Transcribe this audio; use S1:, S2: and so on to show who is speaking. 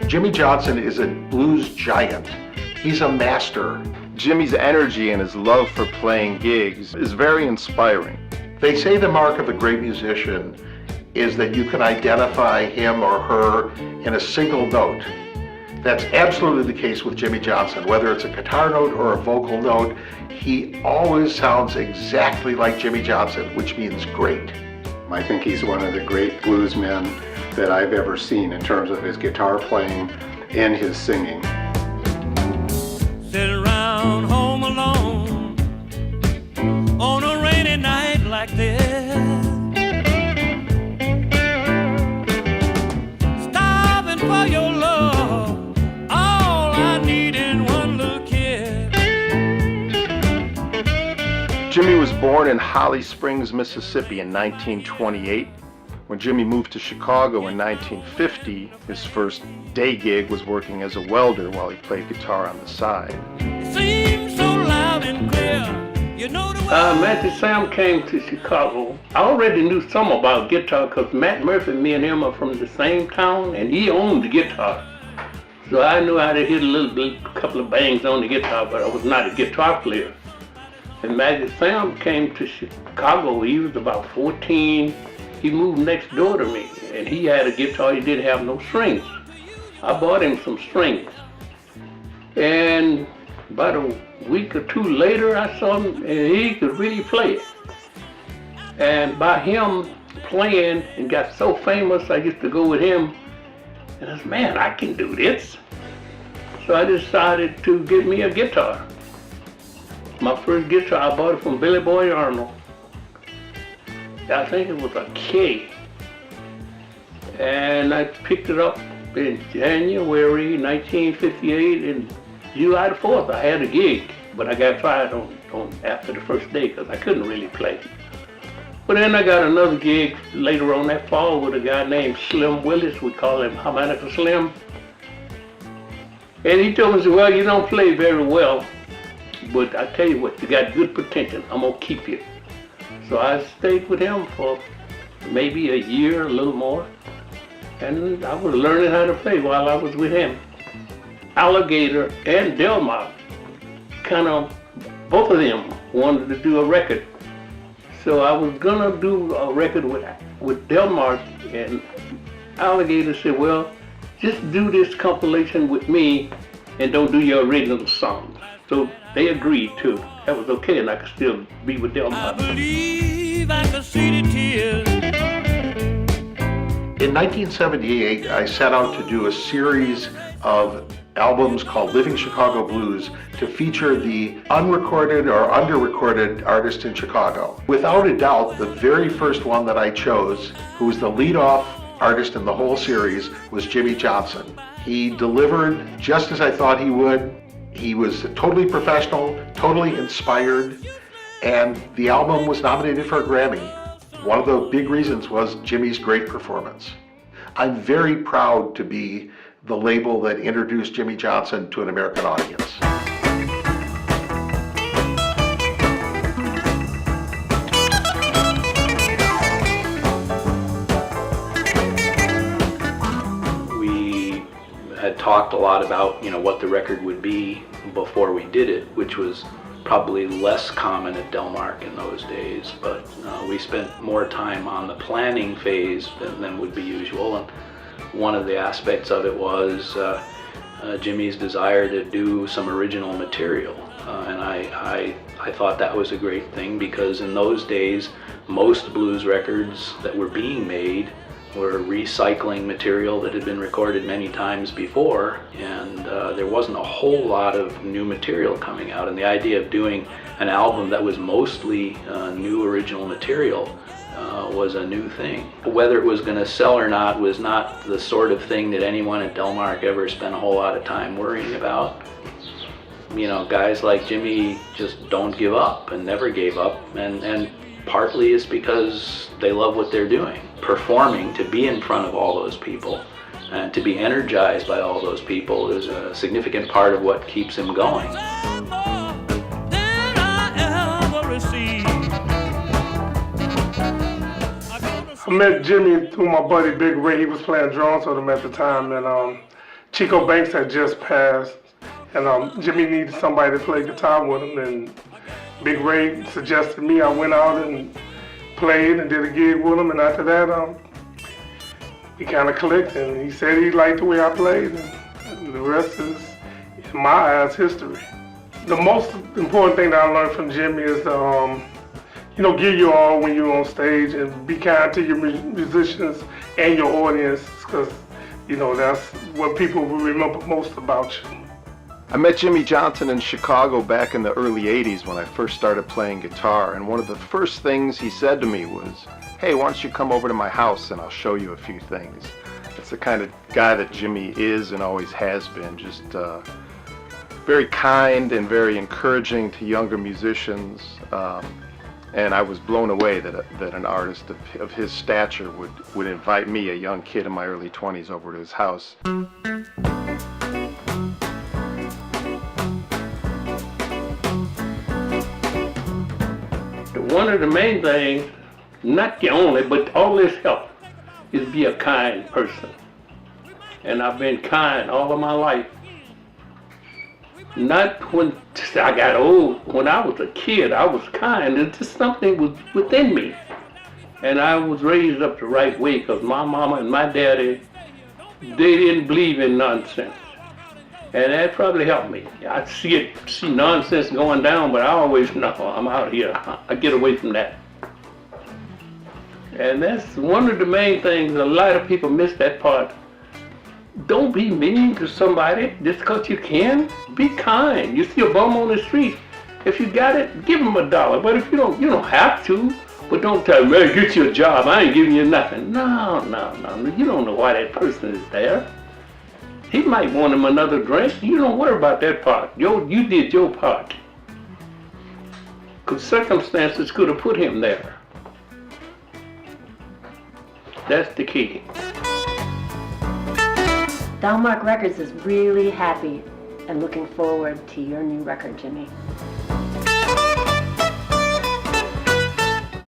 S1: Jimmy Johnson is a blues giant. He's a master.
S2: Jimmy's energy and his love for playing gigs is very inspiring.
S1: They say the mark of a great musician is that you can identify him or her in a single note. That's absolutely the case with Jimmy Johnson. Whether it's a guitar note or a vocal note, he always sounds exactly like Jimmy Johnson, which means great.
S3: I think he's one of the great bluesmen that I've ever seen in terms of his guitar playing and his singing.
S4: Sit around home alone on a rainy night like this. Starving for your love, all I need is one little kiss.
S2: Jimmy was born in Holly Springs, Mississippi in 1928. When Jimmy moved to Chicago in 1950, his first day gig was working as a welder while he played guitar on the side.
S4: It seems so loud and clear. You know the
S5: Matty Sam came to Chicago. I already knew some about guitar because Matt Murphy, me and him are from the same town, and he owned the guitar. So I knew how to hit a couple of bangs on the guitar, but I was not a guitar player. And Matty Sam came to Chicago. He was about 14. He moved next door to me, and he had a guitar. He didn't have no strings. I bought him some strings. And about a week or two later, I saw him, and he could really play it. And by him playing and got so famous, I used to go with him, and I said, man, I can do this. So I decided to get me a guitar. My first guitar, I bought it from Billy Boy Arnold. I think it was a K. And I picked it up in January 1958, and July the 4th I had a gig, but I got fired on after the first day because I couldn't really play. But then I got another gig later on that fall with a guy named Slim Willis. We call him Harmonica Slim. And he told me, well, you don't play very well, but I tell you what, you got good potential. I'm gonna keep you. So I stayed with him for maybe a year, a little more, and I was learning how to play while I was with him. Alligator and Delmar, kind of, both of them wanted to do a record. So I was gonna do a record with Delmar, and Alligator said, well, just do this compilation with me and don't do your original songs. So they agreed to. That was okay, and I could still be with them.
S4: I believe I could see the tears.
S1: In 1978, I set out to do a series of albums called Living Chicago Blues to feature the unrecorded or under-recorded artists in Chicago. Without a doubt, the very first one that I chose, who was the lead-off artist in the whole series, was Jimmy Johnson. He delivered just as I thought he would. He was totally professional, totally inspired, and the album was nominated for a Grammy. One of the big reasons was Jimmy's great performance. I'm very proud to be the label that introduced Jimmy Johnson to an American audience.
S6: We had talked a lot about, what the record would be before we did it, which was probably less common at Delmark in those days, but we spent more time on the planning phase than would be usual, and one of the aspects of it was Jimmy's desire to do some original material, and I thought that was a great thing because in those days most blues records that were being made were recycling material that had been recorded many times before, and there wasn't a whole lot of new material coming out, and the idea of doing an album that was mostly new original material was a new thing. Whether it was going to sell or not was not the sort of thing that anyone at Delmark ever spent a whole lot of time worrying about. Guys like Jimmy just don't give up and never gave up, and partly it's because they love what they're doing. Performing, to be in front of all those people and to be energized by all those people is a significant part of what keeps him going.
S7: I met Jimmy through my buddy Big Ray. He was playing drums with him at the time, and Chico Banks had just passed, and Jimmy needed somebody to play guitar with him, and Big Ray suggested me. I went out and played and did a gig with him, and after that, we kind of clicked, and he said he liked the way I played, and the rest is, in my eyes, history. The most important thing that I learned from Jimmy is give your all when you're on stage and be kind to your musicians and your audience, because, that's what people will remember most about you.
S2: I met Jimmy Johnson in Chicago back in the early 80s when I first started playing guitar, and one of the first things he said to me was, "Hey, why don't you come over to my house and I'll show you a few things." It's the kind of guy that Jimmy is and always has been, just very kind and very encouraging to younger musicians, and I was blown away that an artist of his stature would invite me, a young kid in my early 20s, over to his house.
S5: One of the main things, not the only, but always help, is be a kind person. And I've been kind all of my life. Not when I got old. When I was a kid, I was kind. It's just something was within me. And I was raised up the right way because my mama and my daddy, they didn't believe in nonsense. And that probably helped me. I see nonsense going down, but I always know I'm out here. I get away from that. And that's one of the main things. A lot of people miss that part. Don't be mean to somebody just because you can. Be kind. You see a bum on the street, if you got it, give him $1. But if you don't have to. But don't tell him, "Hey, get you a job. I ain't giving you nothing." No. You don't know why that person is there. He might want him another drink. You don't worry about that part. You did your part. Because circumstances could have put him there. That's the key.
S8: Delmark Records is really happy and looking forward to your new record, Jimmy.